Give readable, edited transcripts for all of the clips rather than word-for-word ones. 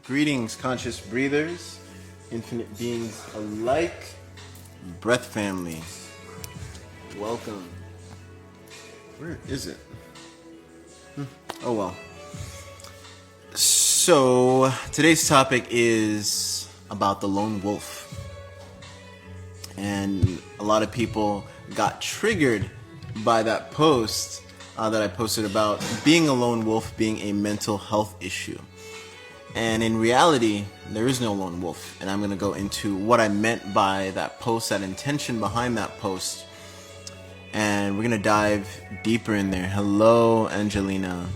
Greetings, conscious breathers, infinite beings alike, breath family. Welcome. Where is it? Oh well. So, today's topic is about the lone wolf. And a lot of people got triggered by that post that I posted about being a lone wolf being a mental health issue. And in reality, there is no lone wolf. And I'm going to go into what I meant by that post, that intention behind that post. And we're going to dive deeper in there. Hello, Angelina.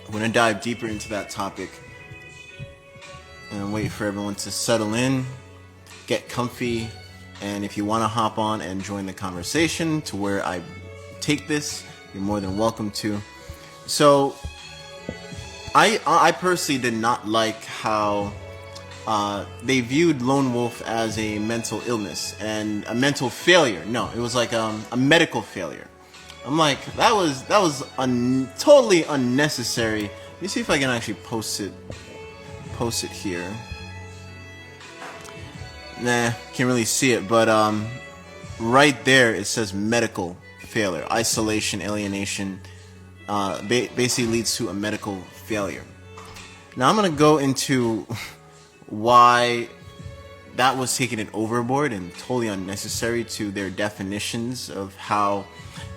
We're going to dive deeper into that topic and wait for everyone to settle in, get comfy, and if you want to hop on and join the conversation to where I take this, you're more than welcome to. So, I personally did not like how they viewed lone wolf as a mental illness and a mental failure. No, it was like a medical failure. I'm like, that was totally unnecessary. Let me see if I can actually post it here. Nah, can't really see it, but right there it says medical failure, isolation, alienation. Basically leads to a medical failure. Now I'm going to go into why that was taking it overboard and totally unnecessary to their definitions of how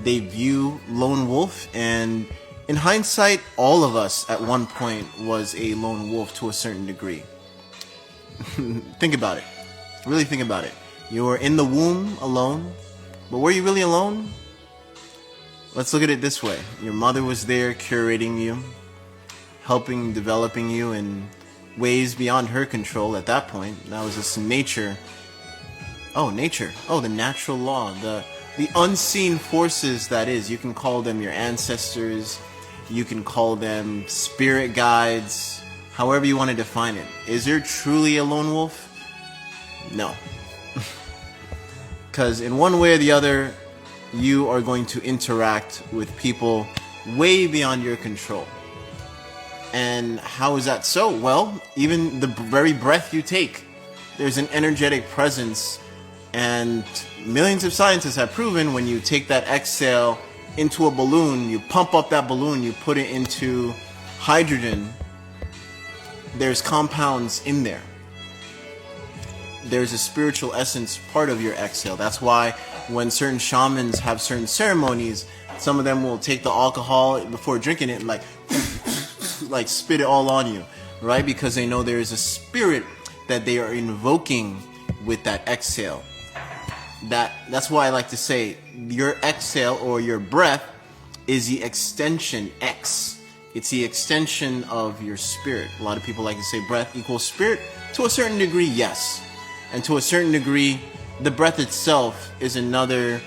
they view lone wolf. And in hindsight, all of us at one point was a lone wolf to a certain degree. Think about it. Really think about it. You were in the womb alone, but were you really alone? Let's look at it this way. Your mother was there curating you, helping, developing you in ways beyond her control at that point. That was just nature. Oh, nature. Oh, the natural law. The unseen forces that is. You can call them your ancestors. You can call them spirit guides. However you want to define it. Is there truly a lone wolf? No. Because in one way or the other, you are going to interact with people way beyond your control. And how is that so? Well, even the very breath you take, there's an energetic presence. And millions of scientists have proven when you take that exhale into a balloon, you pump up that balloon, you put it into hydrogen, there's compounds in there. There's a spiritual essence part of your exhale. That's why when certain shamans have certain ceremonies, some of them will take the alcohol before drinking it and like spit it all on you, right? Because they know there is a spirit that they are invoking with that exhale. That's why I like to say your exhale or your breath is the extension, X. It's the extension of your spirit. A lot of people like to say breath equals spirit. To a certain degree, yes. And to a certain degree, the breath itself is another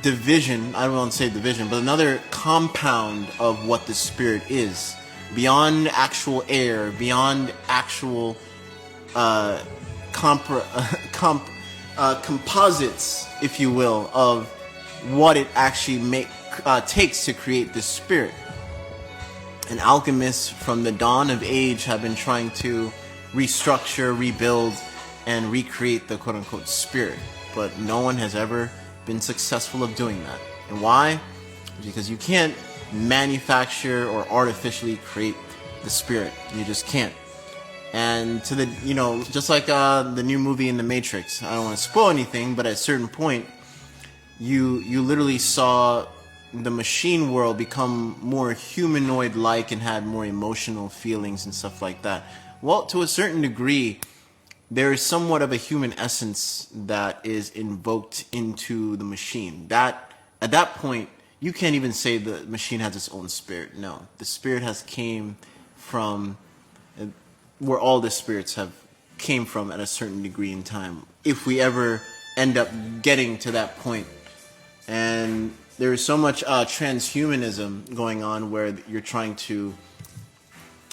division, I don't want to say division, but another compound of what the spirit is. Beyond actual air, beyond actual composites, if you will, of what it actually takes to create this spirit. And alchemists from the dawn of age have been trying to restructure, rebuild, and recreate the quote-unquote spirit. But no one has ever been successful of doing that. And why? Because you can't manufacture or artificially create the spirit. You just can't. And to the, just like the new movie in The Matrix, I don't want to spoil anything, but at a certain point, you literally saw the machine world become more humanoid-like and had more emotional feelings and stuff like that. Well, to a certain degree, there is somewhat of a human essence that is invoked into the machine. That at that point, you can't even say the machine has its own spirit. No, the spirit has came from where all the spirits have came from at a certain degree in time. If we ever end up getting to that point, and there is so much transhumanism going on where you're trying to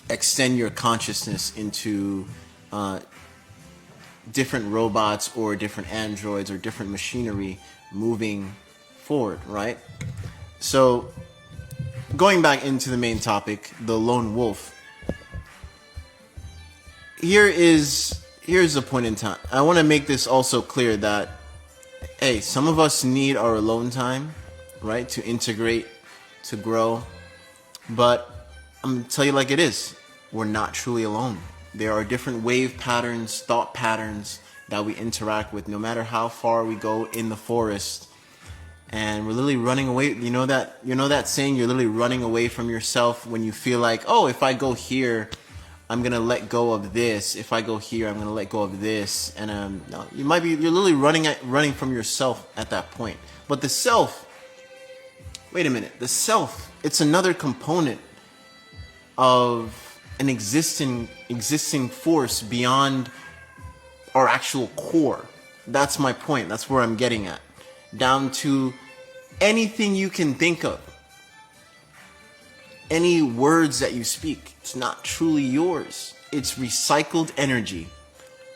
extend your consciousness into different robots or different androids or different machinery moving forward, right? So going back into the main topic, the lone wolf. Here's the point in time. I want to make this also clear that, hey, some of us need our alone time, right, to integrate, to grow. But I'm gonna tell you like it is. We're not truly alone. There are different wave patterns, thought patterns that we interact with, no matter how far we go in the forest. And we're literally running away. You know that saying, you're literally running away from yourself when you feel like, oh, if I go here, I'm gonna let go of this. If I go here, I'm gonna let go of this. And no, you're literally running from yourself at that point. But the self, wait a minute, the self, it's another component of an existing force beyond our actual core. That's my point. That's where I'm getting at. Down to anything you can think of. Any words that you speak, it's not truly yours. It's recycled energy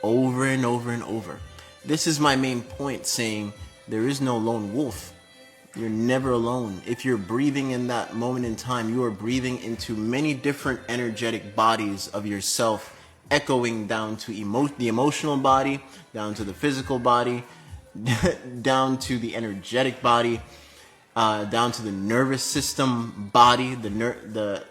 over and over and over. This is my main point, saying there is no lone wolf. You're never alone. If you're breathing in that moment in time, you are breathing into many different energetic bodies of yourself, echoing down to the emotional body, down to the physical body, down to the energetic body, down to the nervous system body, the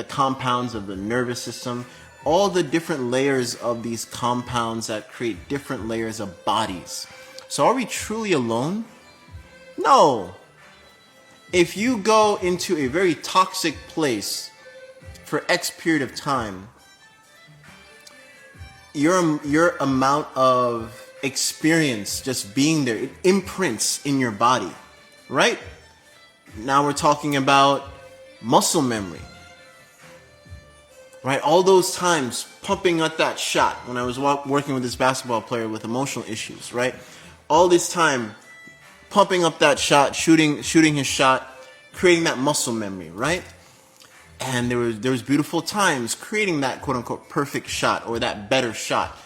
compounds of the nervous system, all the different layers of these compounds that create different layers of bodies. So are we truly alone? No. If you go into a very toxic place for X period of time, your amount of experience just being there, it imprints in your body, right? Now we're talking about muscle memory, right? All those times pumping up that shot when I was working with this basketball player with emotional issues, right? All this time pumping up that shot, shooting his shot, creating that muscle memory, right? And there was beautiful times creating that quote unquote perfect shot or that better shot.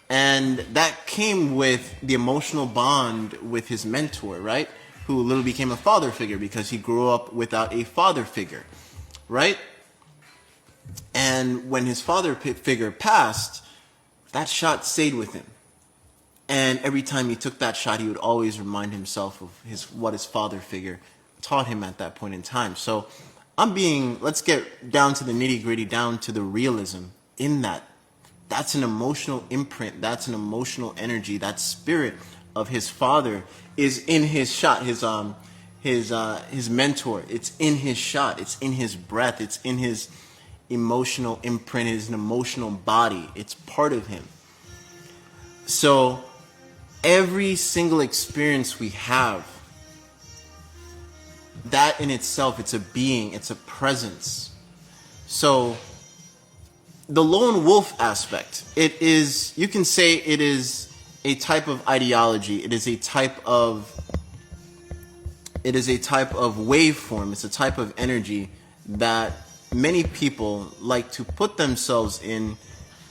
And that came with the emotional bond with his mentor, right? Who literally became a father figure because he grew up without a father figure, right? And when his father figure passed, that shot stayed with him. And every time he took that shot, he would always remind himself of what his father figure taught him at that point in time. So let's get down to the nitty gritty, down to the realism in that. That's an emotional imprint. That's an emotional energy. That spirit of his father is in his shot. His mentor. It's in his shot. It's in his breath. It's in his emotional imprint. His emotional body. It's part of him. So every single experience we have, that in itself, it's a being. It's a presence. So the lone wolf aspect, you can say it is a type of ideology. It is a type of waveform. It's a type of energy that many people like to put themselves in.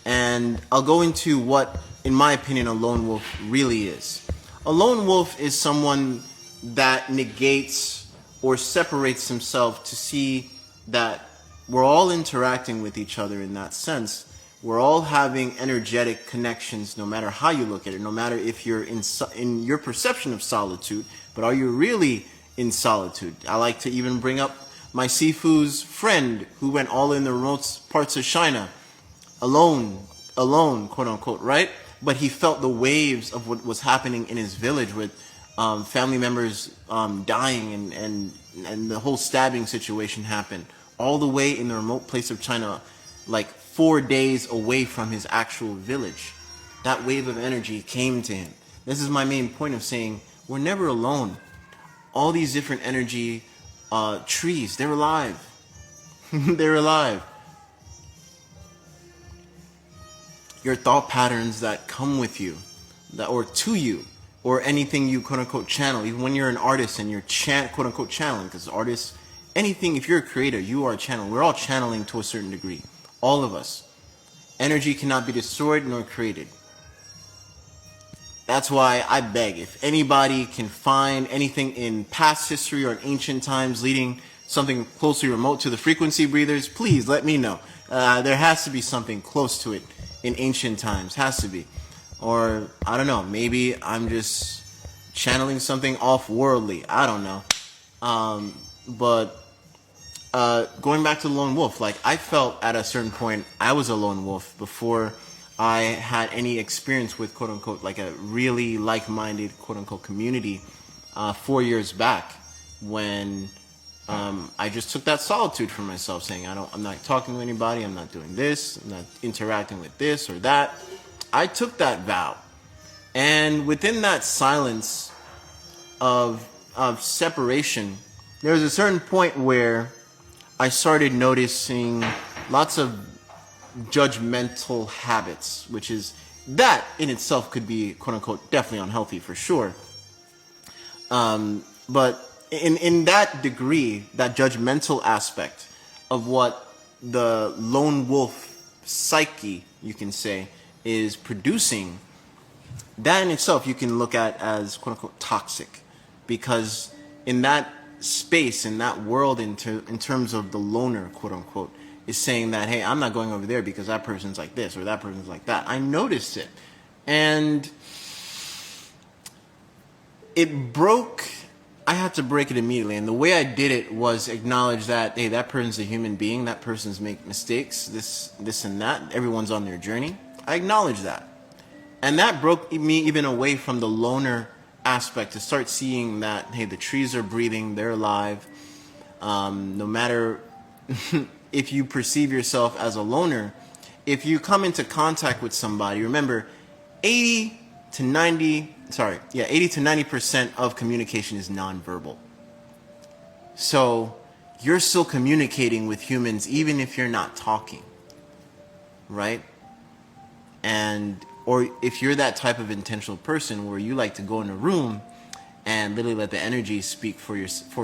And I'll go into what, in my opinion, a lone wolf really is. A lone wolf is someone that negates or separates himself to see that we're all interacting with each other in that sense. We're all having energetic connections, no matter how you look at it, no matter if you're in your perception of solitude, but are you really in solitude? I like to even bring up my Sifu's friend who went all in the remote parts of China, alone, quote unquote, right? But he felt the waves of what was happening in his village with family members dying and the whole stabbing situation happened. All the way in the remote place of China, like 4 days away from his actual village. That wave of energy came to him. This is my main point of saying we're never alone. All these different energy trees, they're alive. They're alive. Your thought patterns that come with you, or to you, or anything you quote unquote channel. Even when you're an artist and you're quote unquote channeling, because artists, anything, if you're a creator, you are a channel. We're all channeling to a certain degree. All of us. Energy cannot be destroyed nor created. That's why I beg, if anybody can find anything in past history or in ancient times leading something closely remote to the frequency breathers, please let me know. There has to be something close to it in ancient times. Has to be. Or, I don't know, maybe I'm just channeling something off-worldly. I don't know. But going back to the lone wolf, like, I felt at a certain point I was a lone wolf before I had any experience with, quote-unquote, like a really like-minded, quote-unquote, community 4 years back, when I just took that solitude for myself, saying I'm not talking to anybody, I'm not doing this, I'm not interacting with this or that. I took that vow, and within that silence of separation, there was a certain point where I started noticing lots of judgmental habits, which is, that in itself could be, quote unquote, definitely unhealthy for sure. But in that degree, that judgmental aspect of what the lone wolf psyche, you can say, is producing, that in itself you can look at as, quote unquote, toxic. Because in that space, in that world, in terms of the loner, quote unquote, is saying that, hey, I'm not going over there because that person's like this or that person's like that. I noticed it. And it broke. I had to break it immediately. And the way I did it was acknowledge that, hey, that person's a human being. That person's make mistakes, this and that. Everyone's on their journey. I acknowledge that. And that broke me even away from the loner aspect, to start seeing that, hey, the trees are breathing, they're alive. No matter if you perceive yourself as a loner, if you come into contact with somebody, remember, 80 to 90% of communication is nonverbal. So you're still communicating with humans even if you're not talking, right? Or if you're that type of intentional person where you like to go in a room and literally let the energy speak for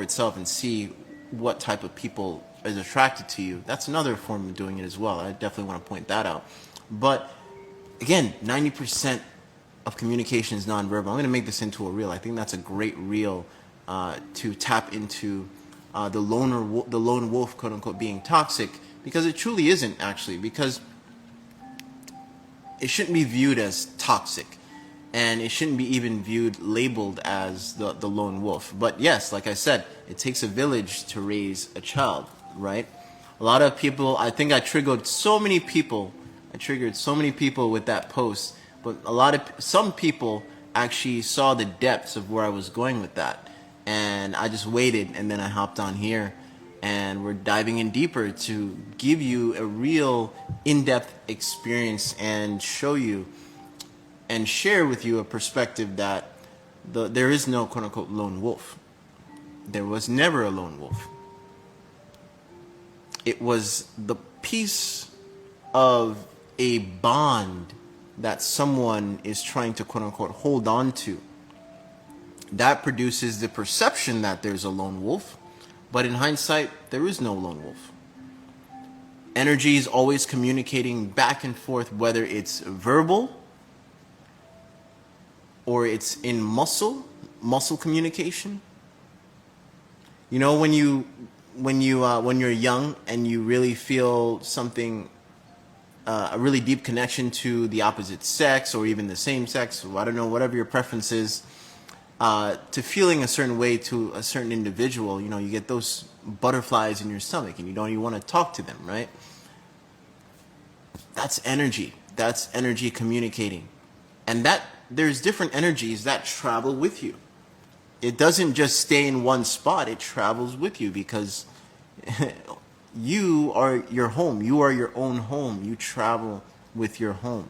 itself and see what type of people is attracted to you, that's another form of doing it as well. I definitely want to point that out. But again, 90% of communication is nonverbal. I'm going to make this into a reel. I think that's a great reel to tap into the lone wolf, quote unquote, being toxic, because it truly isn't, actually, because it shouldn't be viewed as toxic, and it shouldn't be even labeled as the lone wolf. But yes, like I said, it takes a village to raise a child, right? A lot of people, I think I triggered so many people with that post, but some people actually saw the depths of where I was going with that, and I just waited, and then I hopped on here, and we're diving in deeper to give you a real in-depth experience and show you and share with you a perspective that there is no, quote-unquote, lone wolf. There was never a lone wolf. It was the piece of a bond that someone is trying to, quote-unquote, hold on to. That produces the perception that there's a lone wolf. But in hindsight, there is no lone wolf. Energy is always communicating back and forth, whether it's verbal or it's in muscle communication. You know, when you're young and you really feel something, a really deep connection to the opposite sex or even the same sex, or I don't know, whatever your preference is, to feeling a certain way to a certain individual, you know, you get those butterflies in your stomach and you don't even want to talk to them, right? That's energy. That's energy communicating. And that there's different energies that travel with you. It doesn't just stay in one spot. It travels with you because you are your home. You are your own home. You travel with your home.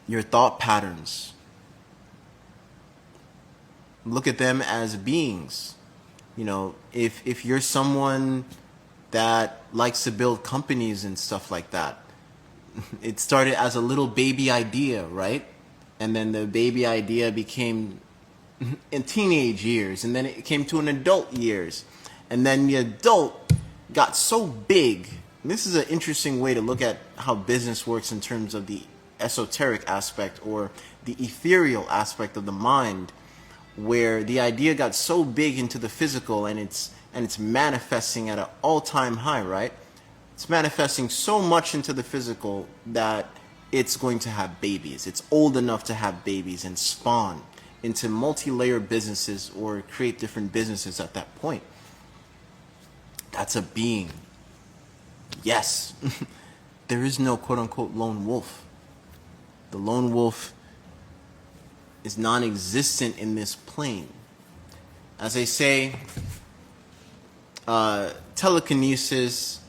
Your thought patterns. Look at them as beings. You know, if you're someone that likes to build companies and stuff like that, it started as a little baby idea, right? And then the baby idea became in teenage years, and then it came to an adult years, and then the adult got so big. And this is an interesting way to look at how business works in terms of the esoteric aspect or the ethereal aspect of the mind, where the idea got so big into the physical and it's and it's manifesting at an all-time high, right? It's manifesting so much into the physical that it's going to have babies. It's old enough to have babies and spawn into multi-layer businesses or create different businesses at that point. That's a being. Yes, there is no quote-unquote lone wolf. The lone wolf is non-existent in this plane. As I say, telekinesis,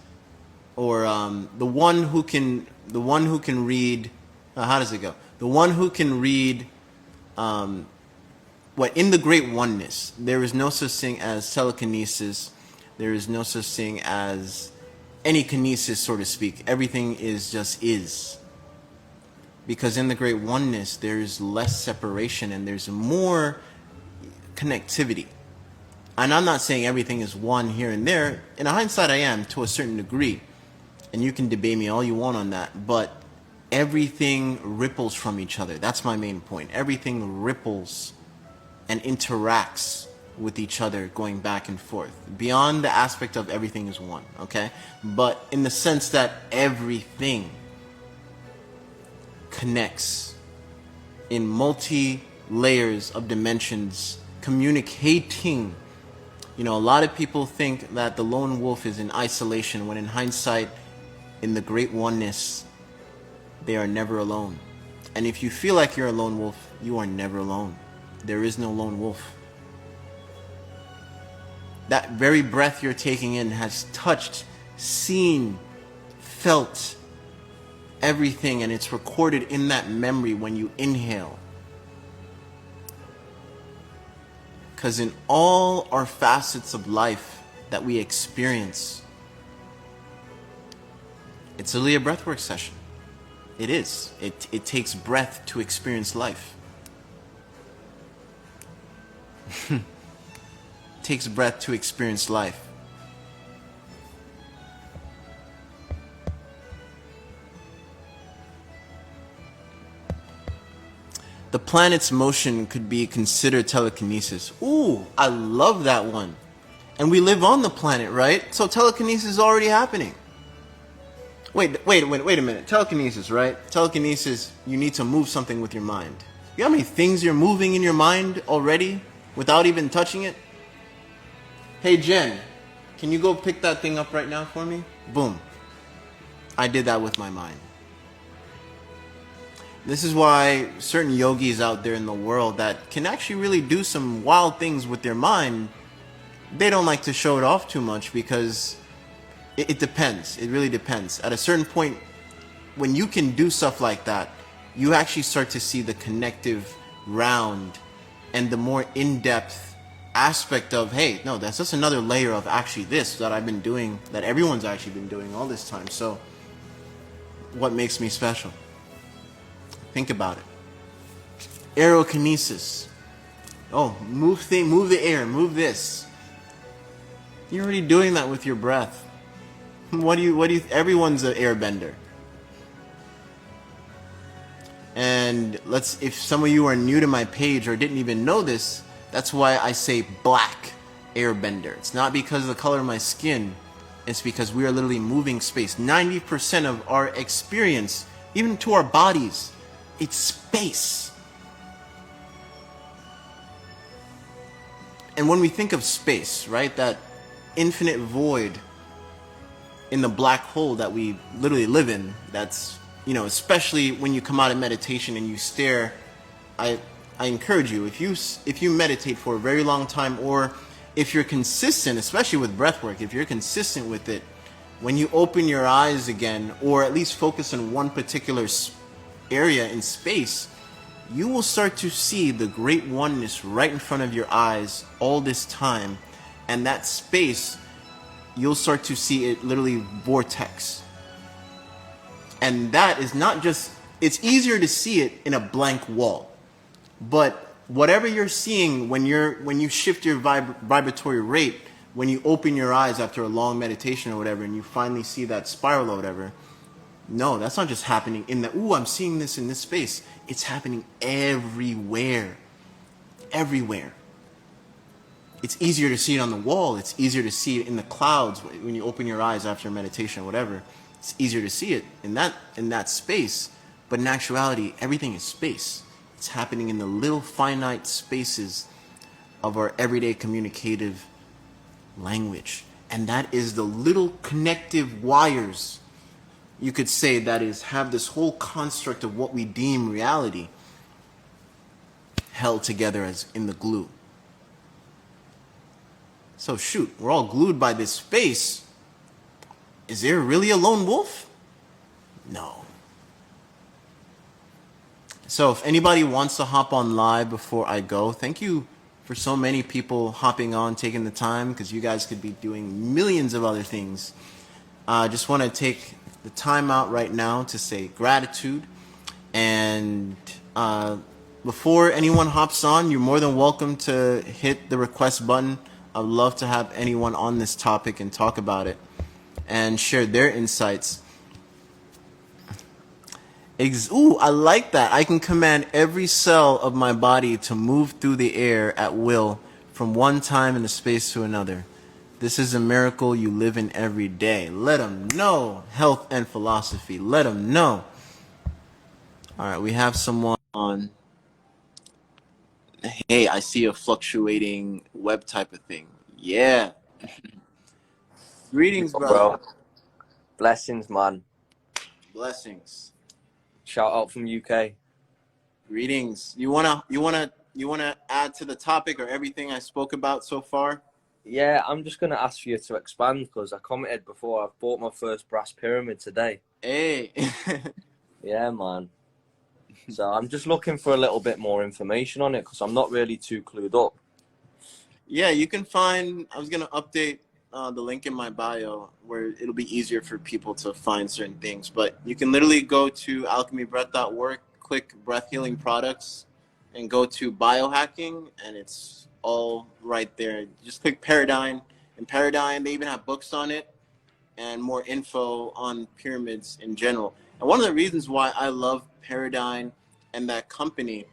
or the one who can read. How does it go? The one who can read. In the great oneness, there is no such thing as telekinesis. There is no such thing as any kinesis, so to speak. Everything is just is. Because in the great oneness, there's less separation and there's more connectivity. And I'm not saying everything is one here and there. In hindsight, I am to a certain degree. And you can debate me all you want on that. But everything ripples from each other. That's my main point. Everything ripples and interacts with each other, going back and forth. Beyond the aspect of everything is one, okay? But in the sense that everything connects in multi-layers of dimensions, communicating. You know, a lot of people think that the lone wolf is in isolation, when in hindsight, in the great oneness, they are never alone. And if you feel like you're a lone wolf, you are never alone. There is no lone wolf. That very breath you're taking in has touched, seen, felt everything, and it's recorded in that memory when you inhale. Because in all our facets of life that we experience, it's really a breathwork session. It is. It takes breath to experience life. It takes breath to experience life. The planet's motion could be considered telekinesis. Ooh, I love that one. And we live on the planet, right? So telekinesis is already happening. Wait a minute. Telekinesis, right? Telekinesis, you need to move something with your mind. You know how many things you're moving in your mind already without even touching it? Hey Jen, can you go pick that thing up right now for me? Boom. I did that with my mind. This is why certain yogis out there in the world that can actually really do some wild things with their mind, they don't like to show it off too much, because it depends. It really depends. At a certain point, when you can do stuff like that, you actually start to see the connective round and the more in-depth aspect of, hey, no, that's just another layer of actually this that I've been doing, that everyone's actually been doing all this time. So what makes me special? Think about it. Aerokinesis. Oh, move the air, move this. You're already doing that with your breath. Everyone's an airbender. And if some of you are new to my page or didn't even know this, that's why I say black airbender. It's not because of the color of my skin. It's because we are literally moving space. 90% of our experience, even to our bodies, it's space. And when we think of space, right, that infinite void in the black hole that we literally live in, that's, you know, especially when you come out of meditation and you stare, I encourage you, if you meditate for a very long time, or if you're consistent, especially with breath work, if you're consistent with it, when you open your eyes again, or at least focus on one particular area in space, you will start to see the great oneness right in front of your eyes all this time. And that space, you'll start to see it literally vortex. And that is not just, it's easier to see it in a blank wall. But whatever you're seeing when you shift your vibratory rate, when you open your eyes after a long meditation or whatever, and you finally see that spiral or whatever, no, that's not just happening in the, ooh, I'm seeing this in this space. It's happening everywhere. Everywhere. It's easier to see it on the wall. It's easier to see it in the clouds when you open your eyes after meditation or whatever. It's easier to see it in that space. But in actuality, everything is space. It's happening in the little finite spaces of our everyday communicative language. And that is the little connective wires, you could say, that is have this whole construct of what we deem reality held together as in the glue. So shoot, we're all glued by this space. Is there really a lone wolf? No. So if anybody wants to hop on live before I go, thank you for so many people hopping on, taking the time, because you guys could be doing millions of other things. I just want to take the time out right now to say gratitude. And before anyone hops on, you're more than welcome to hit the request button. I'd love to have anyone on this topic and talk about it and share their insights. Ooh, I like that. I can command every cell of my body to move through the air at will from one time in the space to another. This is a miracle you live in every day. Let them know. Health and philosophy. Let them know. All right, we have someone on. Hey, I see a fluctuating web type of thing. Yeah. Greetings, brother. Bro. Blessings, man. Blessings. Shout out from UK. Greetings. You wanna add to the topic or everything I spoke about so far? Yeah, I'm just gonna ask for you to expand because I commented before. I've bought my first brass pyramid today. Hey. Yeah, man. So I'm just looking for a little bit more information on it because I'm not really too clued up. Yeah, you can find. I was gonna update the link in my bio where it'll be easier for people to find certain things. But you can literally go to alchemybreath.org, click breath healing products, and go to biohacking, and it's all right there. Just click Paradigm. And Paradigm, they even have books on it and more info on pyramids in general. And one of the reasons why I love Paradigm and that company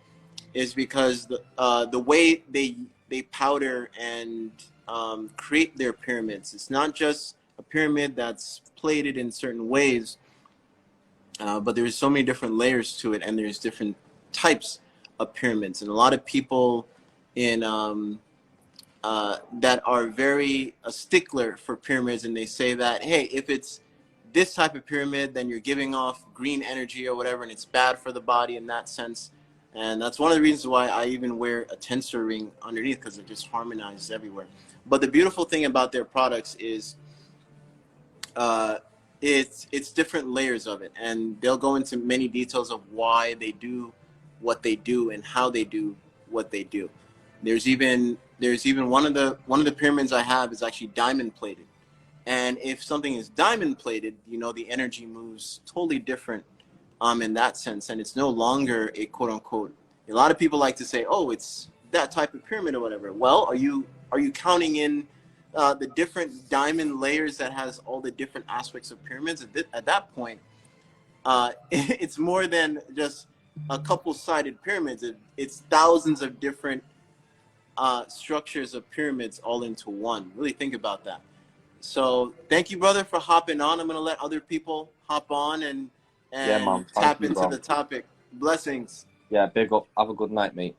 is because the way they powder and create their pyramids. It's not just a pyramid that's plated in certain ways, but there's so many different layers to it, and there's different types of pyramids. And a lot of people in that are very a stickler for pyramids, and they say that, hey, if it's this type of pyramid, then you're giving off green energy or whatever, and it's bad for the body in that sense. And that's one of the reasons why I even wear a tensor ring underneath, because it just harmonizes everywhere. But the beautiful thing about their products is it's different layers of it, and they'll go into many details of why they do what they do and how they do what they do. There's even one of the pyramids I have is actually diamond plated. And if something is diamond plated, the energy moves totally different in that sense. And it's no longer a quote unquote, a lot of people like to say, oh, it's that type of pyramid or whatever. Well, are you counting in the different diamond layers that has all the different aspects of pyramids? At that point, it's more than just a couple sided pyramids. It's thousands of different structures of pyramids all into one. Really think about that. So thank you, brother, for hopping on. I'm going to let other people hop on and Yeah, man. tap into the topic. Blessings. Yeah, big up. Have a good night, mate.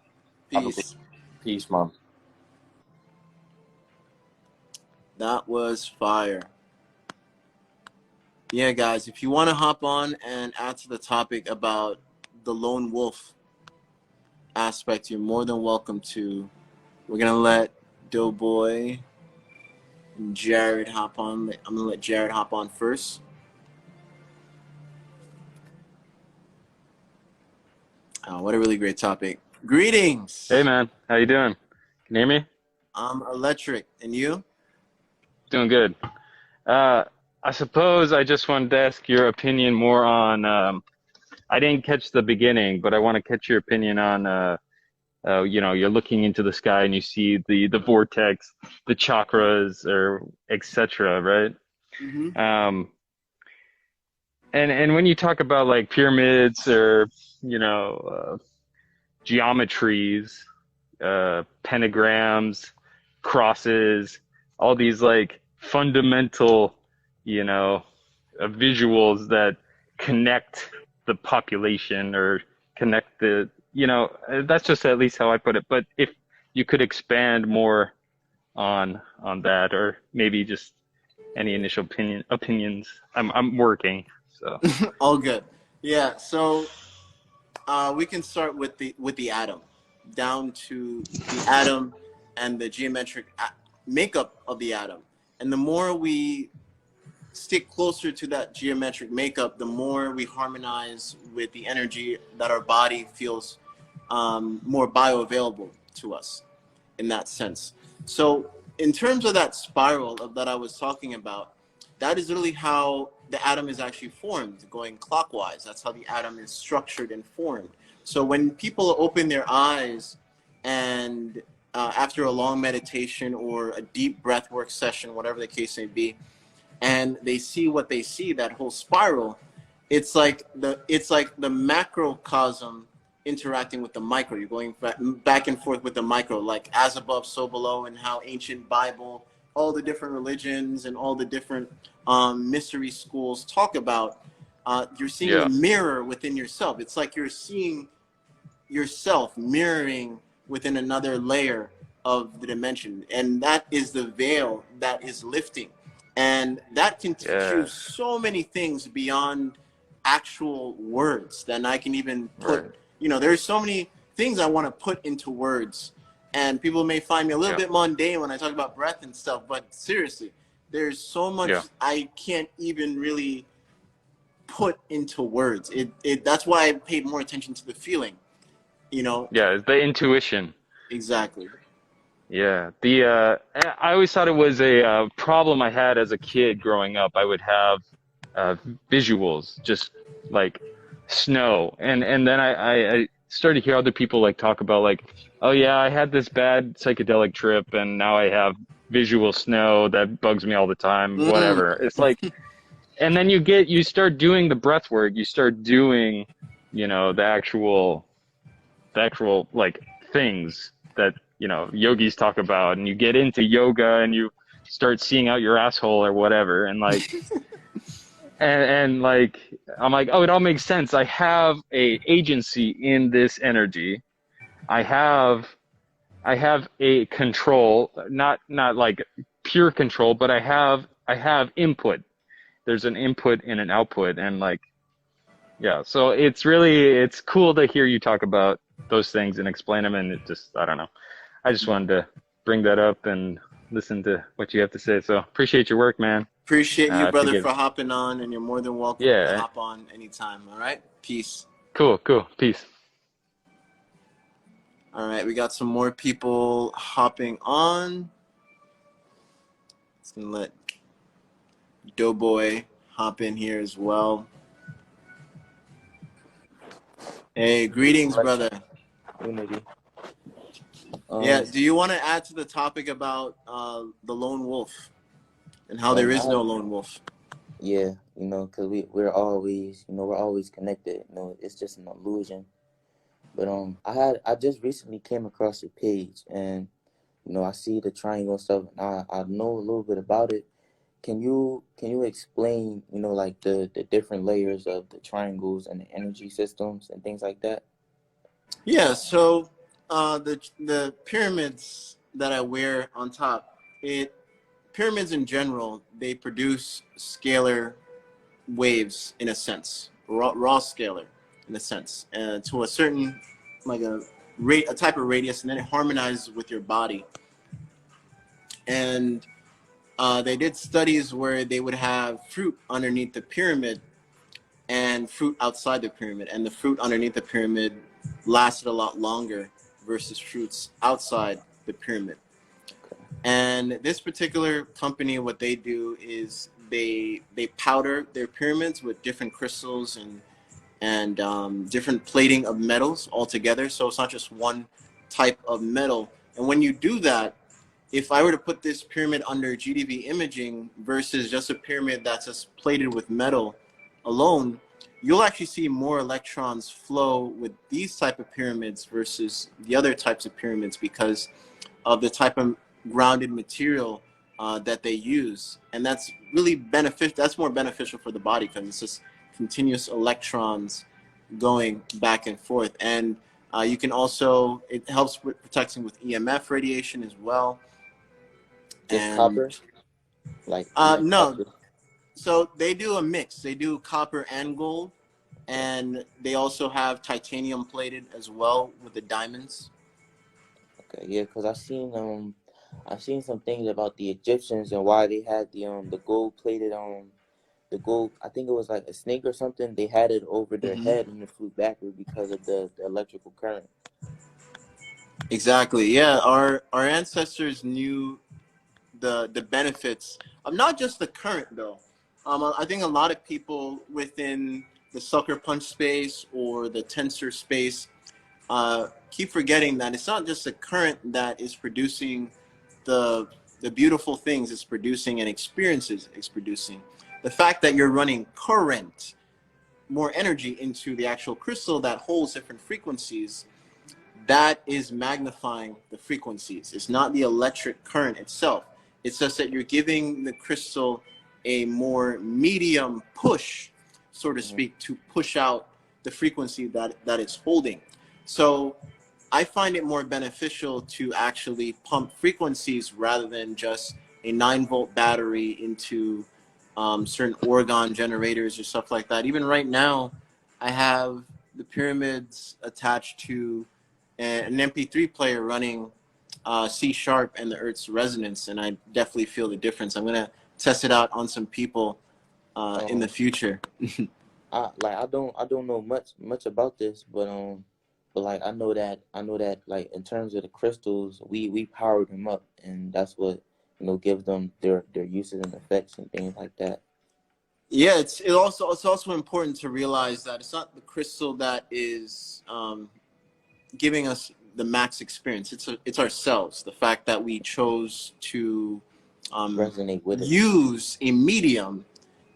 Peace. Peace, man. That was fire. Yeah, guys, if you want to hop on and add to the topic about the lone wolf aspect, you're more than welcome to. We're going to let Doughboy and Jared hop on. I'm going to let Jared hop on first. Oh, what a really great topic. Greetings. Hey, man. How you doing? Can you hear me? I'm electric. And you? Doing good. I suppose I just wanted to ask your opinion more on, I didn't catch the beginning, but I want to catch your opinion on, you're looking into the sky and you see the vortex, the chakras, or etc., right? Mm-hmm. And when you talk about like pyramids or, geometries, pentagrams, crosses, all these like fundamental, you know, visuals that connect the population or connect the, you know, that's just at least how I put it. But if you could expand more on that, or maybe just any initial opinions. I'm working, so All good. Yeah. So we can start with the atom, down to the atom and the geometric makeup of the atom. And the more we stick closer to that geometric makeup, the more we harmonize with the energy that our body feels more bioavailable to us in that sense. So in terms of that spiral of that I was talking about, that is really how the atom is actually formed, going clockwise. That's how the atom is structured and formed. So when people open their eyes and after a long meditation or a deep breath work session, whatever the case may be, and they see what they see, that whole spiral, it's like the macrocosm interacting with the micro. You're going back and forth with the micro, like as above, so below, and how ancient Bible, all the different religions and all the different mystery schools talk about. You're seeing yeah, the mirror within yourself. It's like you're seeing yourself mirroring within another layer of the dimension, and that is the veil that is lifting, and that can teach you yeah, so many things beyond actual words than I can even right, put. You know, there's so many things I want to put into words, and people may find me a little yeah, bit mundane when I talk about breath and stuff, but seriously, there's so much yeah, I can't even really put into words. It that's why I paid more attention to the feeling, you know. yeah. It's the intuition. Exactly. Yeah, the I always thought it was a problem I had as a kid growing up. I would have uh, visuals, just like snow, and then I started to hear other people like talk about like, oh yeah, I had this bad psychedelic trip, and now I have visual snow that bugs me all the time. Mm. Whatever. It's like, and then you start doing the breath work, you start doing, you know, the actual like things that yogis talk about, and you get into yoga and you start seeing out your asshole or whatever, and like and like I'm like, oh, it all makes sense. I have a agency in this energy. I have I have a control, not like pure control, but I have input. There's an input and an output, and like, yeah, so it's cool to hear you talk about those things and explain them, and it just, I don't know. I just wanted to bring that up and listen to what you have to say. So appreciate your work, man. Appreciate you, To brother, give, for hopping on, and you're more than welcome to yeah, hop on anytime. All right, peace. cool, cool, peace. All right, we got some more people hopping on. Just gonna let Doughboy hop in here as well. Hey, greetings, brother. Unity. Yeah, do you want to add to the topic about the lone wolf and how there is no lone wolf? Yeah, because we're always, we're always connected. It's just an illusion. But I just recently came across your page, and I see the triangle and stuff, and I know a little bit about it. Can you explain, like the different layers of the triangles and the energy systems and things like that? Yeah, so the pyramids that I wear on top, pyramids in general, they produce scalar waves in a sense, raw scalar in a sense, to a certain, like a type of radius, and then it harmonizes with your body. And they did studies where they would have fruit underneath the pyramid and fruit outside the pyramid, and the fruit underneath the pyramid lasted a lot longer versus fruits outside the pyramid. And this particular company, what they do is they powder their pyramids with different crystals and different plating of metals all together. So it's not just one type of metal. And when you do that, if I were to put this pyramid under GDV imaging versus just a pyramid that's just plated with metal alone, you'll actually see more electrons flow with these type of pyramids versus the other types of pyramids, because of the type of grounded material that they use, and that's really beneficial. That's more beneficial for the body because it's just continuous electrons going back and forth, and you can also, it helps with protecting with EMF radiation as well. Just And copper, like even no, copper. so they do a mix. They do copper and gold, Okay. and they also have titanium plated as well with the diamonds. Okay, yeah, because I seen some things about the Egyptians and why they had the gold plated the gold. I think it was like a snake or something. They had it over their Hmm. head and it flew backward because of the electrical current. Exactly. Yeah, our ancestors knew the benefits of not just the current though. I think a lot of people within the sucker punch space or the tensor space keep forgetting that it's not just the current that is producing the the beautiful things it's producing and experiences it's producing. The fact that you're running current, more energy into the actual crystal that holds different frequencies, that is magnifying the frequencies. It's not the electric current itself. It's just that you're giving the crystal a more medium push, so to Hmm. speak, to push out the frequency that it's holding. So I find it more beneficial to actually pump frequencies rather than just a 9-volt battery into certain orgon generators or stuff like that. Even right now, I have the pyramids attached to an MP3 player running C sharp and the Earth's resonance, and I definitely feel the difference. I'm gonna test it out on some people in the Um, future. I don't know much about this, but like I know that like in terms of the crystals, we power them up, and that's what gives them their uses and effects and things like that. Yeah, it's also important to realize that it's not the crystal that is giving us the max experience. It's ourselves. The fact that we chose to Resonate with it. use a medium,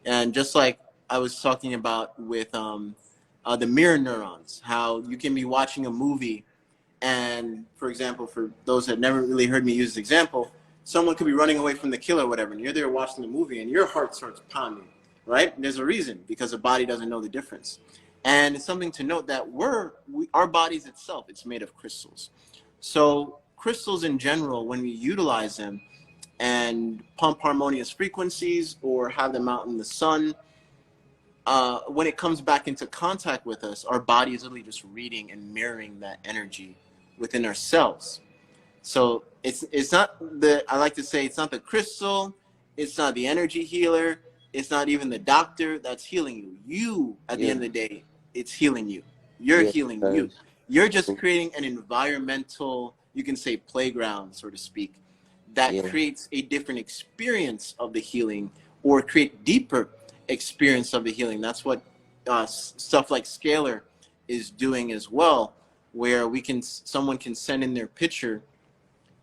and just like I was talking about with the mirror neurons, how you can be watching a movie, and for example, for those that never really heard me use the example, someone could be running away from the killer or whatever, and you're there watching the movie, and your heart starts pounding, right? And there's a reason, because the body doesn't know the difference. And it's something to note that our bodies itself, it's made of crystals. So crystals in general, when we utilize them and pump harmonious frequencies or have them out in the sun, when it comes back into contact with us, our body is literally just reading and mirroring that energy within ourselves. So it's not the, I like to say, it's not the crystal, it's not the energy healer, it's not even the doctor that's healing you. You, at the Yeah, end of the day, it's healing you. You're yeah, healing you. because You're just creating an environmental, you can say playground, so to speak, that yeah. creates a different experience of the healing, or create deeper experience of the healing. That's what stuff like Scalar is doing as well, where someone can send in their picture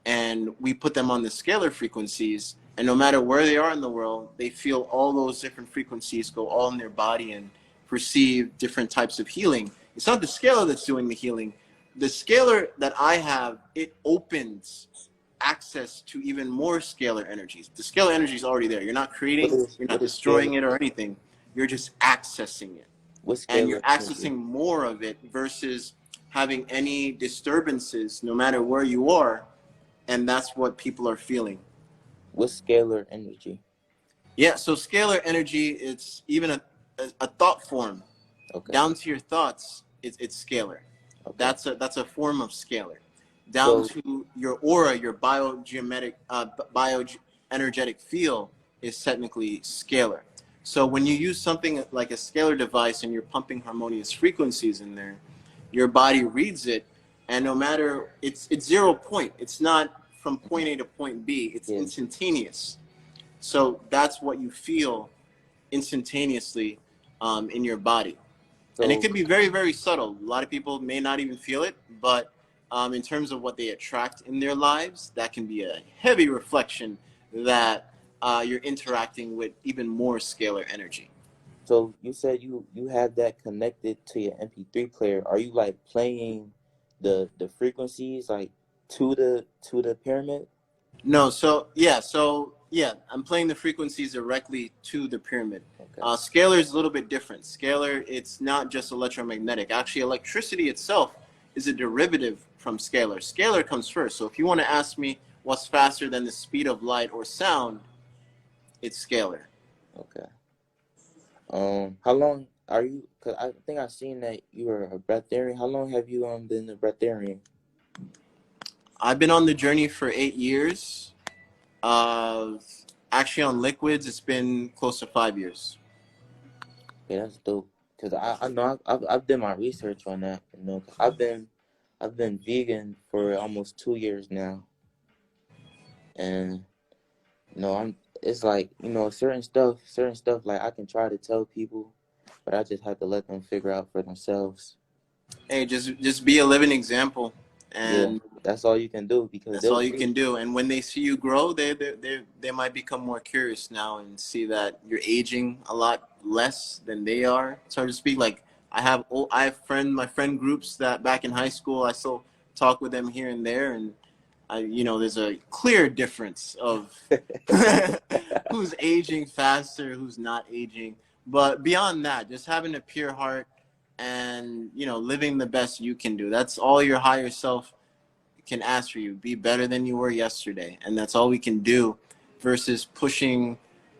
and we put them on the scalar frequencies, and no matter where they are in the world, they feel all those different frequencies go all in their body and perceive different types of healing. It's not the scalar that's doing the healing. The scalar that I have, it opens access to even more scalar energies. The scalar energy is already there. You're not creating, you're What not is scalar? destroying it or anything. You're just accessing it, What's and you're scalar energy? accessing more of it versus having any disturbances no matter where you are. And that's what people are feeling. What's scalar energy? Yeah, so scalar energy, it's even a thought form. Okay, Down to your thoughts, it's scalar. okay. That's a form of scalar. Down So to your aura, your biogeometric bioenergetic field is technically scalar. So when you use something like a scalar device and you're pumping harmonious frequencies in there, your body reads it, and no matter, it's 0 point. It's not from point A to point B. It's yeah, instantaneous. So that's what you feel instantaneously in your body. And it so can be very, very subtle. A lot of people may not even feel it, but in terms of what they attract in their lives, that can be a heavy reflection that you're interacting with even more scalar energy. so you said you have that connected to your MP3 player. Are you like playing the frequencies like to the pyramid? No, so yeah, I'm playing the frequencies directly to the pyramid. Okay. Scalar is a little bit different. Scalar, it's not just electromagnetic. Actually, electricity itself is a derivative from scalar. Scalar comes first. So if you want to ask me what's faster than the speed of light or sound, it's scalar. Okay. How long are you? Cause I think I seen that you were a breatharian. How long have you been a breatharian? I've been on the journey for 8 years. Uh, Actually, on liquids, it's been close to 5 years. Okay, that's dope. Cause I know I've done my research on that. You know, 'cause I've been vegan for almost 2 years now, and you know it's like certain stuff like I can try to tell people, but I just have to let them figure out for themselves. Hey, just be a living example, Yeah, and that's all you can do because that's they'll all you see. can do. And when they see you grow, they might become more curious now and see that you're aging a lot less than they are, so to speak. Like I have my friend groups that back in high school, I still talk with them here and there, and there's a clear difference of who's aging faster, who's not aging. But beyond that, just having a pure heart and living the best you can do. That's all your higher self can ask for you. Be better than you were yesterday, and that's all we can do versus pushing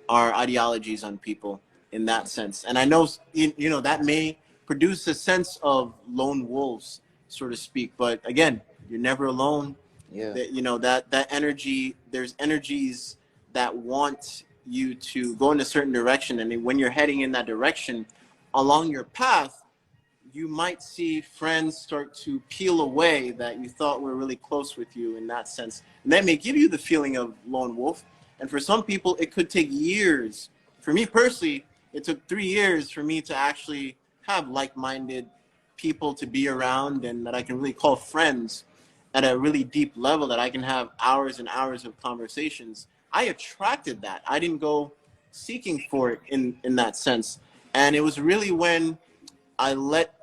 our ideologies on people in that sense. And I know that may produce a sense of lone wolves, so to speak, but again, you're never alone. Yeah. That energy, there's energies that want you to go in a certain direction, and when you're heading in that direction along your path, you might see friends start to peel away that you thought were really close with you in that sense. And that may give you the feeling of lone wolf. And for some people, it could take years. For me personally, it took 3 years for me to actually have like-minded people to be around and that I can really call friends at a really deep level, that I can have hours and hours of conversations. I attracted that. I didn't go seeking for it in that sense. And it was really when I let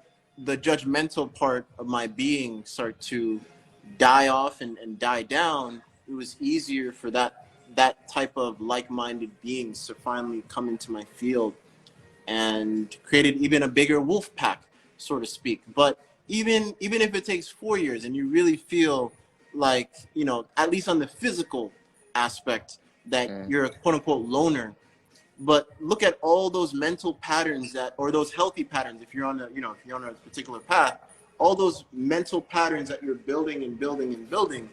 the judgmental part of my being start to die off and die down, it was easier for that type of like-minded beings to finally come into my field and created even a bigger wolf pack, so to speak. But even if it takes 4 years and you really feel like, at least on the physical aspect, that Mm. you're a quote unquote loner, but look at all those mental patterns or those healthy patterns. If you're on a particular path, all those mental patterns that you're building and building and building,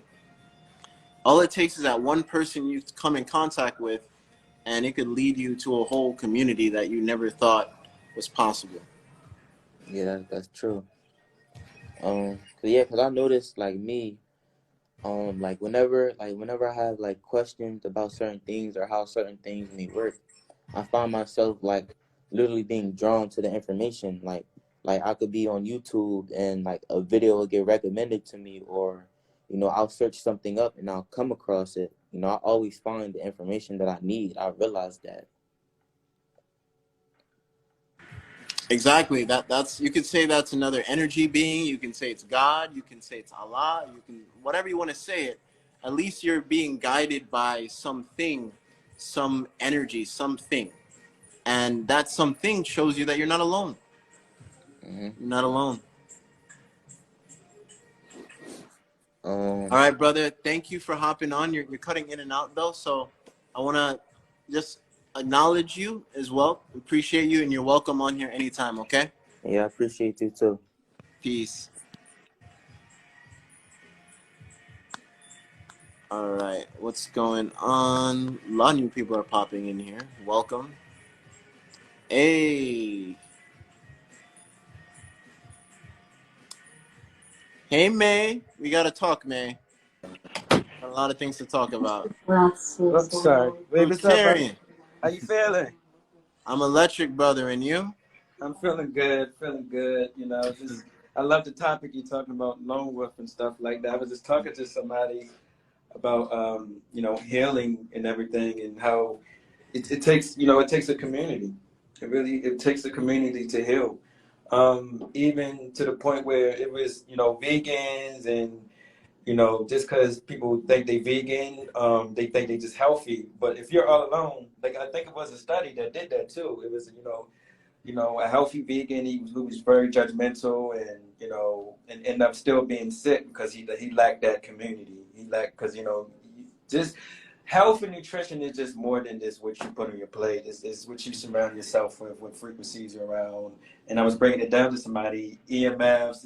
all it takes is that one person you come in contact with, and it could lead you to a whole community that you never thought was possible. Yeah, that's true. 'Cause I noticed like me, whenever I have like questions about certain things or how certain things may work, I find myself like literally being drawn to the information. Like I could be on YouTube and like a video will get recommended to me, or I'll search something up and I'll come across it. I always find the information that I need. I realize that. Exactly. That's you could say that's another energy being. You can say it's God. You can say it's Allah. You can whatever you want to say it. At least you're being guided by something, some energy, something, and that something shows you that you're not alone. Hmm. You're not alone. All Um, right, brother. Thank you for hopping on. You're cutting in and out though, so I want to just acknowledge you as well. Appreciate you, and you're welcome on here anytime. Okay. yeah, I appreciate you too. Peace. All right. What's going on? A lot of new people are popping in here. Welcome. Hey. Hey, May. We gotta talk, May. A lot of things to talk about. I'm sorry. Wait, Who's what's up, brother? carrying? How you feeling? I'm electric, brother, and you? I'm feeling good, feeling good. I love the topic you're talking about, lone wolf and stuff like that. I was just talking to somebody about, healing and everything, and how it takes, it takes a community. It takes a community to heal. Even to the point where it was, vegans and You know, just because people think they vegan, they think they just healthy. But if you're all alone, like I think it was a study that did that too. It was, a healthy vegan. He was very judgmental, and and end up still being sick because he lacked that community. He lacked because just health and nutrition is just more than just what you put on your plate. It's what you surround yourself with, what frequencies are around. And I was breaking it down to somebody, EMFs.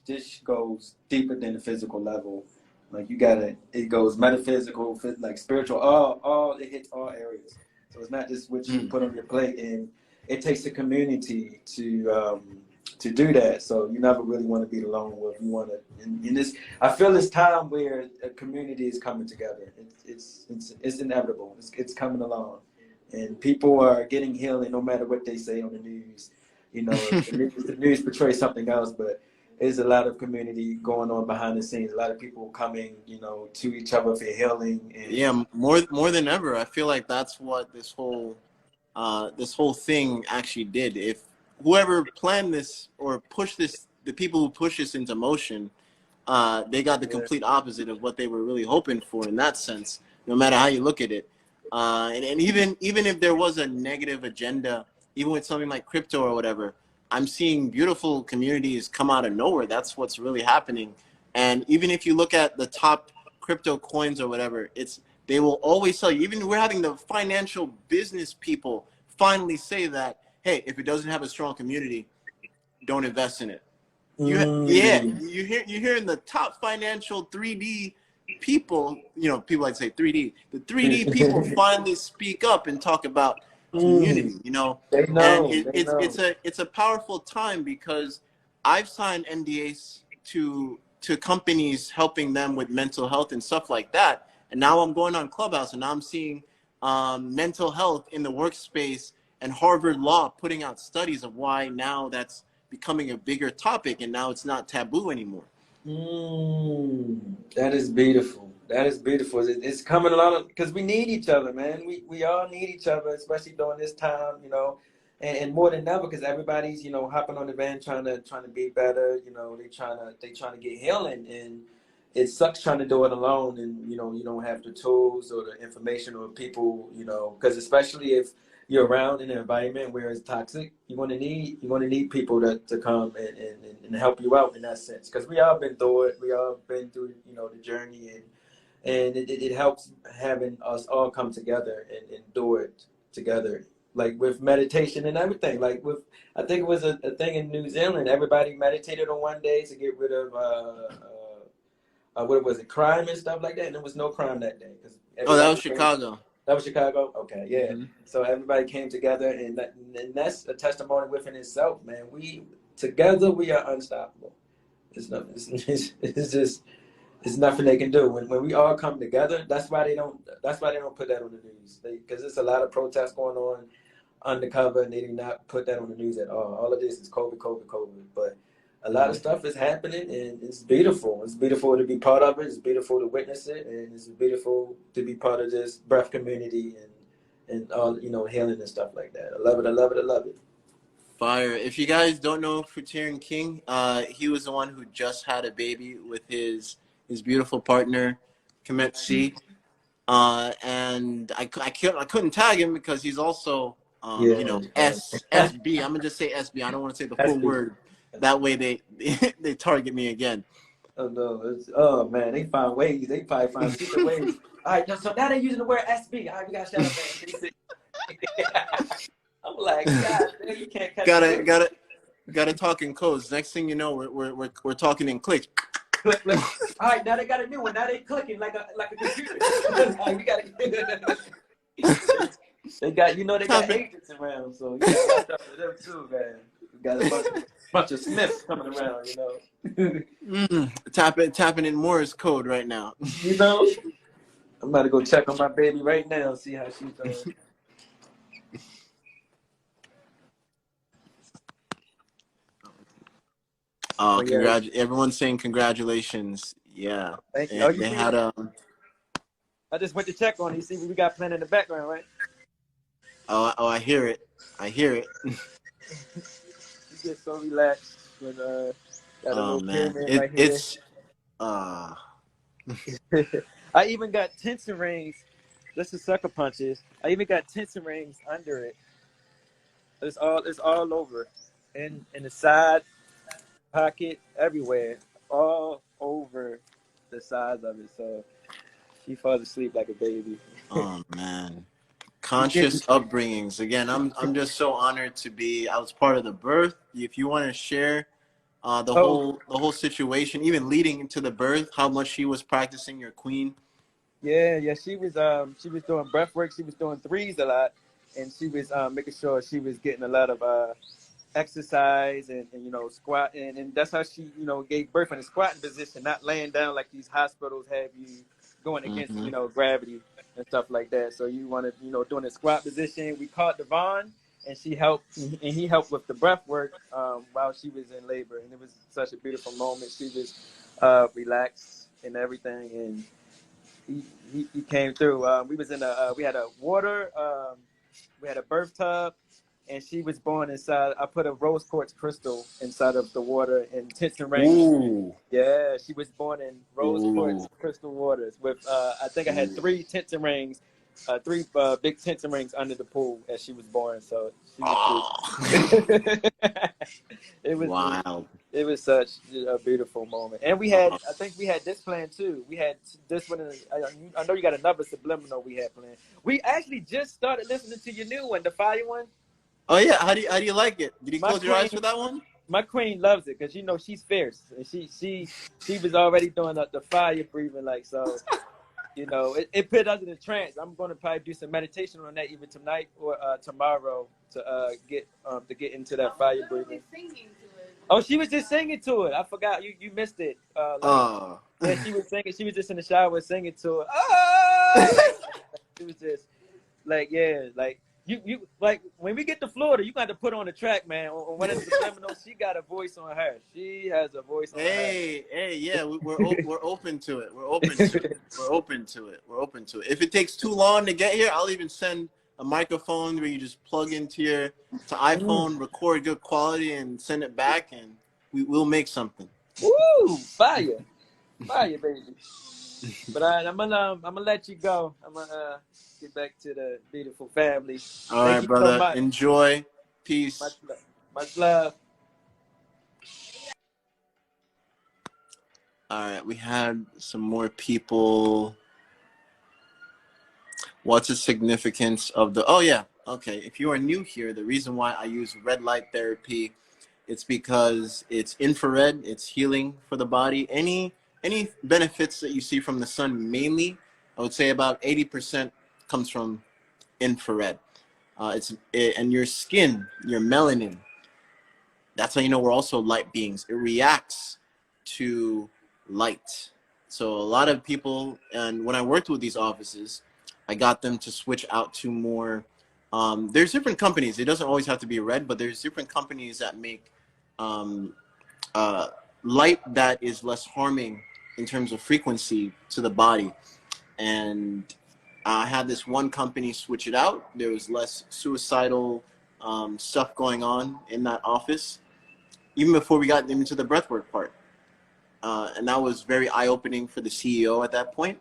This goes deeper than the physical level. Like it goes metaphysical, like spiritual, all it hits all areas. So it's not just what you put on your plate, and it takes a community to do that. So you never really want to be the lone wolf. You want to, in this, I feel it's time where a community is coming together. It's inevitable. It's coming along, and people are getting healing no matter what they say on the news. The news portrays something else, but there's a lot of community going on behind the scenes. A lot of people coming, to each other for healing. And Yeah, more than ever. I feel like that's what this whole thing actually did. If whoever planned this or pushed this, the people who push this into motion, they got the complete opposite of what they were really hoping for in that sense, no matter how you look at it. And even if there was a negative agenda, even with something like crypto or whatever, I'm seeing beautiful communities come out of nowhere. That's what's really happening. And even if you look at the top crypto coins or whatever, they will always tell you, even we're having the financial business people finally say that, hey, if it doesn't have a strong community, don't invest in it. You're hearing the top financial 3D people, people like to say 3D, the 3D people finally speak up and talk about community, They know. and They know. it's a powerful time because I've signed NDAs to companies helping them with mental health and stuff like that, and now I'm going on Clubhouse and now I'm seeing mental health in the workspace, and Harvard Law putting out studies of why now that's becoming a bigger topic, and now it's not taboo anymore. That is beautiful. That is beautiful. It's coming along because we need each other, man. We all need each other, especially during this time, and more than ever because everybody's hopping on the van trying to be better. They trying to get healing, and it sucks trying to do it alone, and you don't have the tools or the information or people, because especially if you're around in an environment where it's toxic, you're going to need people to come and help you out in that sense. Because we all been through it. We all been through, the journey, and it helps having us all come together and do it together. Like with meditation and everything. Like I think it was a thing in New Zealand. Everybody meditated on one day to get rid of what was it, crime and stuff like that. And there was no crime that day. That was Chicago. That was Chicago? Okay, yeah. Mm-hmm. So everybody came together, and that's a testimony within itself, man. Together we are unstoppable. It's nothing. It's nothing they can do. When we all come together, that's why they don't put that on the news. Because there's a lot of protests going on undercover, and they do not put that on the news at all. All of this is COVID. But a lot of stuff is happening, and it's beautiful. It's beautiful to be part of it. It's beautiful to witness it, and it's beautiful to be part of this breath community and all healing and stuff like that. I love it. Fire. If you guys don't know Fruitarian King, he was the one who just had a baby with his beautiful partner, Komet C. And I couldn't tag him because he's also SB. I'm gonna just say SB. I don't want to say the full word. That way they target me again. Oh no! Oh man, they find ways. They probably find secret ways. All right, so now they're using the word SB. All right, we got to shout out. I'm like, God, you can't catch gotta talk in codes. Next thing you know, we're talking in clicks. Click. All right, now they got a new one. Now they clicking like a computer. We gotta. They got agents around, so you gotta watch out for them too, man. We got a bunch of Smiths coming around, Tapping in Morse code right now. I'm about to go check on my baby right now and see how she's doing. Oh, everyone's saying congratulations. Yeah. Thank you. They had I just went to check on it. You see what we got playing in the background, right? Oh, I hear it. You get so relaxed when got a little man. pyramid right here. It's I even got tension rings. This is sucker punches. I even got tension rings under it. It's all over, in the side pocket, everywhere, all over the sides of it. So she falls asleep like a baby. Oh man. You get Conscious upbringings. Again, I'm just so honored to be. I was part of the birth. If you want to share oh the whole situation, even leading into the birth, how much she was practicing your queen. yeah. She was doing breath work. She was doing threes a lot, and she was making sure she was getting a lot of exercise and squat and that's how she gave birth in a squatting position, not laying down like these hospitals have you going against Hmm. gravity and stuff like that. So you want to doing a squat position. We caught Devon and she helped and he helped with the breath work while she was in labor, and it was such a beautiful moment. She was relaxed and everything, and he came through. We was in a we had a water we had a birth tub, and she was born inside. I put a rose quartz crystal inside of the water and tension rings. Ooh. Yeah, she was born in rose quartz Ooh. crystal waters with I think I had Ooh. three tension rings, three big tension rings under the pool as she was born. So she was Oh. it was Wow. it was such a beautiful moment. And I think we had this plan too. We had this one. I know you got another subliminal we had planned. We actually just started listening to your new one, the fire one. Oh yeah, how do you like it? Did you My close your eyes queen, for that one? my queen loves it because she's fierce, and she was already doing the fire breathing, like, so. It put us in a trance. I'm going to probably do some meditation on that either tonight or tomorrow to get into that fire breathing. Oh, she was just singing to it. I forgot you missed it. Oh. Yeah, she was singing. She was just in the shower singing to it. Oh, she was just like, yeah, like you like when we get to Florida, you got to put on the track, man. On one of the subliminals, she got a voice on her. She has a voice on her. Hey, yeah, we're open to it. We're open to it. We're open to it. We're open to it. If it takes too long to get here, I'll even send a microphone where you just plug into your iPhone, record good quality, and send it back, and we'll make something. Woo, fire, baby. But I'm gonna let you go. I'm gonna get back to the beautiful family. All Thank right, you so brother. much. Enjoy. Much Peace. love. Much love. All right, we had some more people. What's the significance of the? Oh yeah, okay. If you are new here, the reason why I use red light therapy, it's because it's infrared. It's healing for the body. Any benefits that you see from the sun, mainly, I would say about 80% comes from infrared. And your skin, your melanin. That's how you know we're also light beings. It reacts to light. So a lot of people, and when I worked with these offices, I got them to switch out to more. There's different companies. It doesn't always have to be red, but there's different companies that make um, uh, light that is less harming in terms of frequency to the body. And I had this one company switch it out. There was less suicidal stuff going on in that office, even before we got into the breathwork part. And that was very eye-opening for the CEO at that point.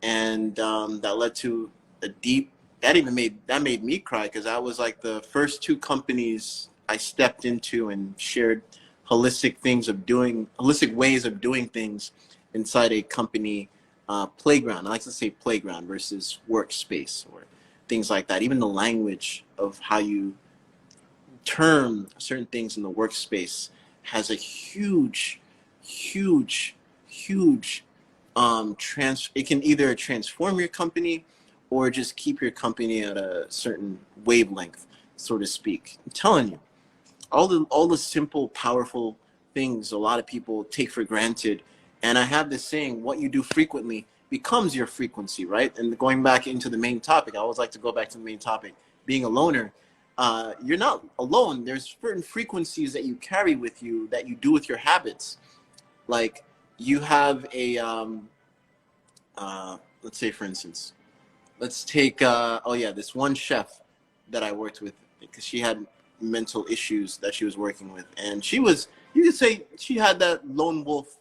And that led to a deep, that made me cry, because that was like the first two companies I stepped into and shared holistic ways of doing things inside a company playground. I like to say playground versus workspace or things like that. Even the language of how you term certain things in the workspace has a huge it can either transform your company or just keep your company at a certain wavelength, so to speak. I'm telling you, all the simple, powerful things a lot of people take for granted. And I have this saying, what you do frequently becomes your frequency, right? And going back into the main topic, I always like to go back to the main topic, being a loner. You're not alone. There's certain frequencies that you carry with you that you do with your habits. Like you have a, let's say for instance, let's take, this one chef that I worked with, because she had mental issues that she was working with. And you could say she had that lone wolf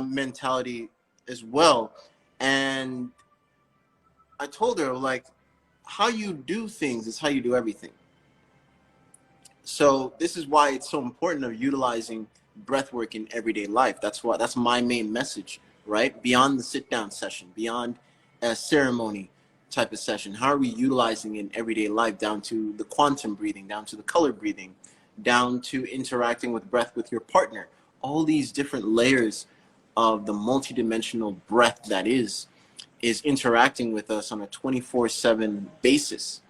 mentality as well. And I told her, like, how you do things is how you do everything. So this is why it's so important of utilizing breath work in everyday life. That's my main message, right? Beyond the sit down session, beyond a ceremony type of session, how are we utilizing it in everyday life, down to the quantum breathing, down to the color breathing, down to interacting with breath with your partner, all these different layers of the multidimensional breath that is interacting with us on a 24/7 basis.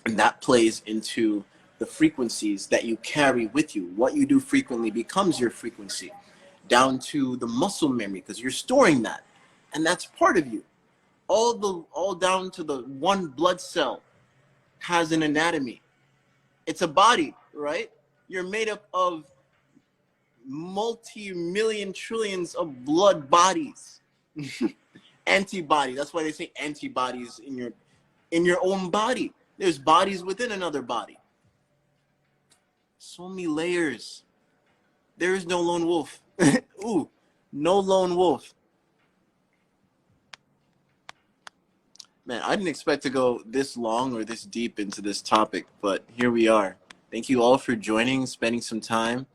And that plays into the frequencies that you carry with you. What you do frequently becomes your frequency, down to the muscle memory, because you're storing that, and that's part of you. All down to the one blood cell has an anatomy. It's a body, right? You're made up of multi-million trillions of blood bodies. Antibody. That's why they say antibodies in your own body. There's bodies within another body. So many layers. There is no lone wolf. Ooh, no lone wolf. Man, I didn't expect to go this long or this deep into this topic, but here we are. Thank you all for joining, spending some time.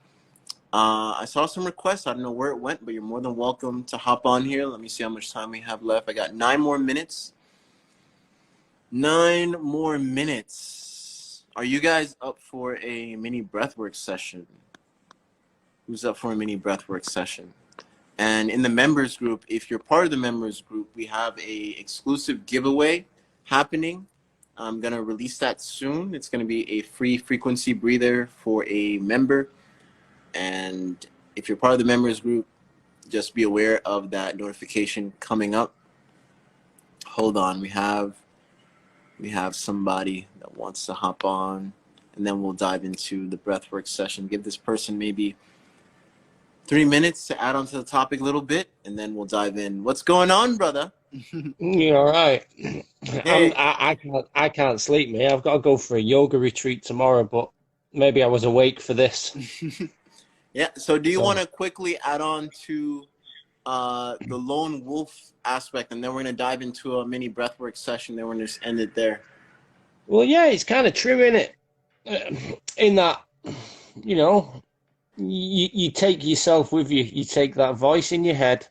I saw some requests. I don't know where it went, but you're more than welcome to hop on here. Let me see how much time we have left. I got 9 more minutes. 9 more minutes. Are you guys up for a mini breathwork session? Who's up for a mini breathwork session? And in the members group, if you're part of the members group, we have a exclusive giveaway happening. I'm going to release that soon. It's going to be a free frequency breather for a member. And if you're part of the members group, just be aware of that notification coming up. Hold on, we have somebody that wants to hop on, and then we'll dive into the breathwork session. Give this person maybe 3 minutes to add on to the topic a little bit, and then we'll dive in. What's going on, brother? You're all right. Hey. I can't sleep, mate. I've got to go for a yoga retreat tomorrow, but maybe I was awake for this. Yeah. So do you want to quickly add on to the lone wolf aspect, and then we're going to dive into a mini breathwork session, then we're going to just end it there? Well, yeah, it's kind of true, isn't it? In that, you know, you take yourself with you. You take that voice in your head,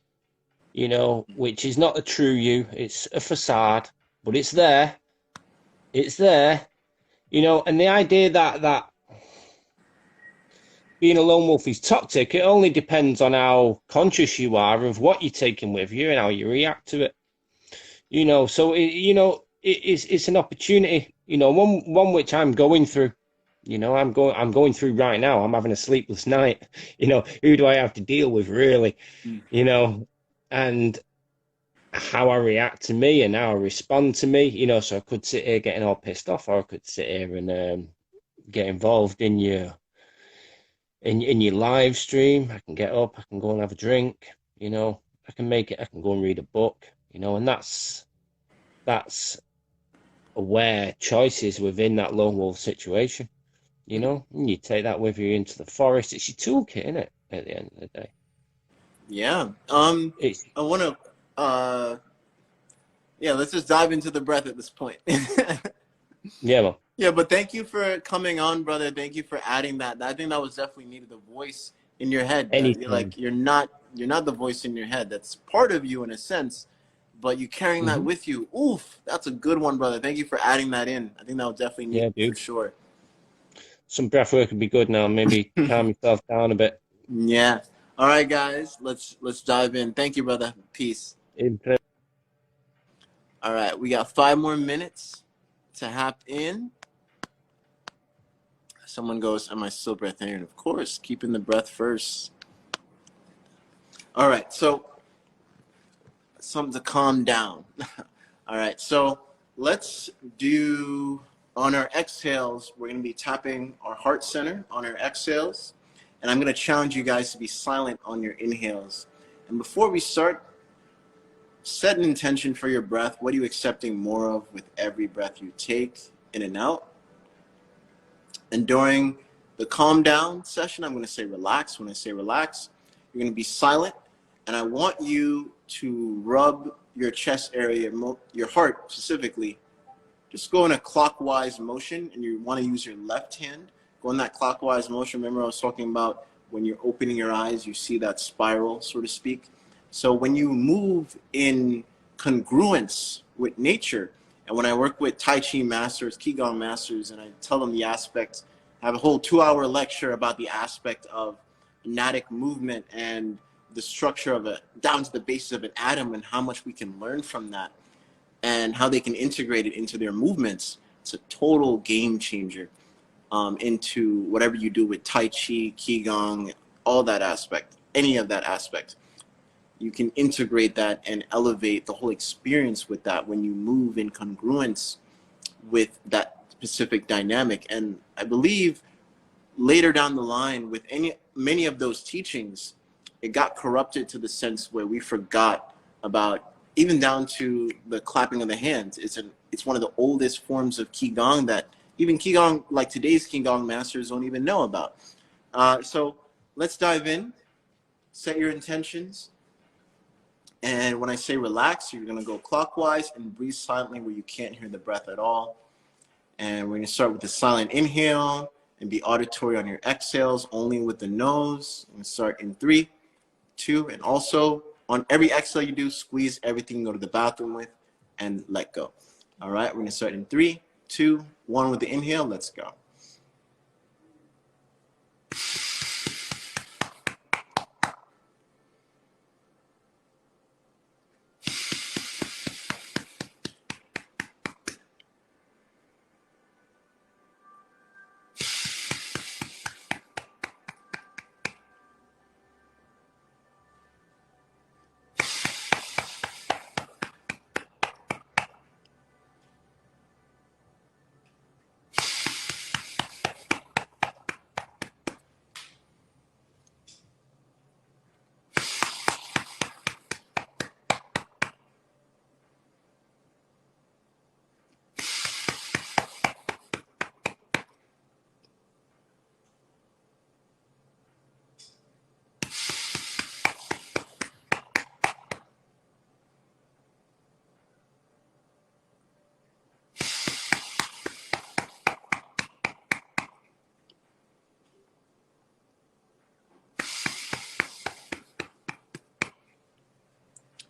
you know, which is not a true you. It's a facade, but it's there. It's there, you know, and the idea that being a lone wolf is toxic, it only depends on how conscious you are of what you're taking with you and how you react to it. You know, so it's an opportunity, you know, one which I'm going through. You know, I'm going through right now. I'm having a sleepless night. You know, who do I have to deal with, really? You know, and how I react to me and how I respond to me. You know, so I could sit here getting all pissed off, or I could sit here and get involved in your live stream. I can get up, I can go and have a drink, you know, I can go and read a book, you know, and that's aware choices within that lone wolf situation, you know, and you take that with you into the forest. It's your toolkit, isn't it, at the end of the day? Yeah. I want to, let's just dive into the breath at this point. Yeah, well. Yeah, but thank you for coming on, brother. Thank you for adding that. I think that was definitely needed, the voice in your head. You're not the voice in your head. That's part of you in a sense, but you carrying that with you. Oof, that's a good one, brother. Thank you for adding that in. I think that was definitely needed for sure. Some breath work would be good now. Maybe calm yourself down a bit. Yeah. All right, guys. Let's dive in. Thank you, brother. Peace. All right, we got 5 more minutes to hop in. Someone goes, am I still breathing? Of course, keeping the breath first. All right, so something to calm down. All right, so let's do, on our exhales, we're going to be tapping our heart center on our exhales. And I'm going to challenge you guys to be silent on your inhales. And before we start, set an intention for your breath. What are you accepting more of with every breath you take in and out? And during the calm down session, I'm going to say relax. When I say relax, you're going to be silent and I want you to rub your chest area, your heart specifically. Just go in a clockwise motion, and you want to use your left hand. Go in that clockwise motion. Remember I was talking about when you're opening your eyes, you see that spiral, so to speak. So when you move in congruence with nature, and when I work with Tai Chi masters, Qigong masters, and I tell them the aspect, I have a whole 2-hour lecture about the aspect of nadic movement and the structure of it, down to the basis of an atom, and how much we can learn from that, and how they can integrate it into their movements. It's a total game changer into whatever you do with Tai Chi, Qigong, all that aspect, any of that aspect. You can integrate that and elevate the whole experience with that when you move in congruence with that specific dynamic. And I believe later down the line with many of those teachings, it got corrupted to the sense where we forgot about, even down to the clapping of the hands. It's one of the oldest forms of Qigong that even Qigong, like today's Qigong masters, don't even know about. So let's dive in, set your intentions. And when I say relax, you're gonna go clockwise and breathe silently where you can't hear the breath at all. And we're gonna start with the silent inhale and be auditory on your exhales, only with the nose. I'm gonna start in 3, 2, and also on every exhale you do, squeeze everything you go to the bathroom with and let go. All right, we're gonna start in 3, 2, 1 with the inhale. Let's go.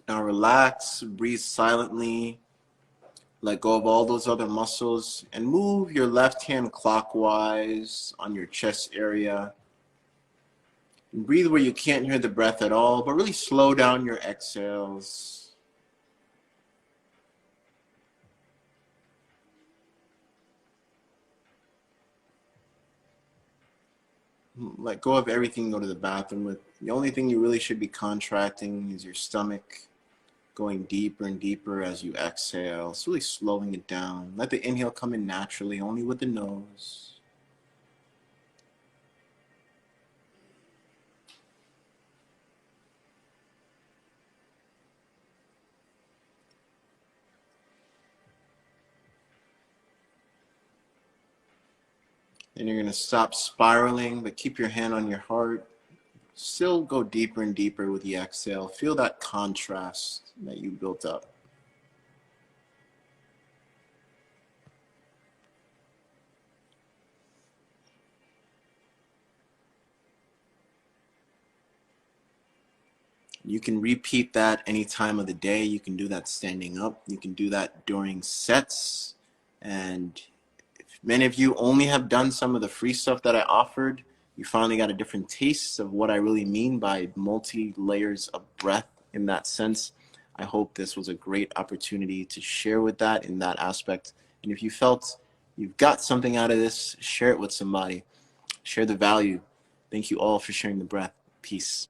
Now relax, breathe silently, let go of all those other muscles, and move your left hand clockwise on your chest area. And breathe where you can't hear the breath at all, but really slow down your exhales. Let go of everything you go to the bathroom with. The only thing you really should be contracting is your stomach, going deeper and deeper as you exhale. It's really slowing it down. Let the inhale come in naturally, only with the nose. Then you're going to stop spiraling, but keep your hand on your heart. Still go deeper and deeper with the exhale. Feel that contrast that you built up. You can repeat that any time of the day. You can do that standing up. You can do that during sets. And if many of you only have done some of the free stuff that I offered, you finally got a different taste of what I really mean by multi-layers of breath in that sense. I hope this was a great opportunity to share with that in that aspect. And if you felt you've got something out of this, share it with somebody. Share the value. Thank you all for sharing the breath. Peace.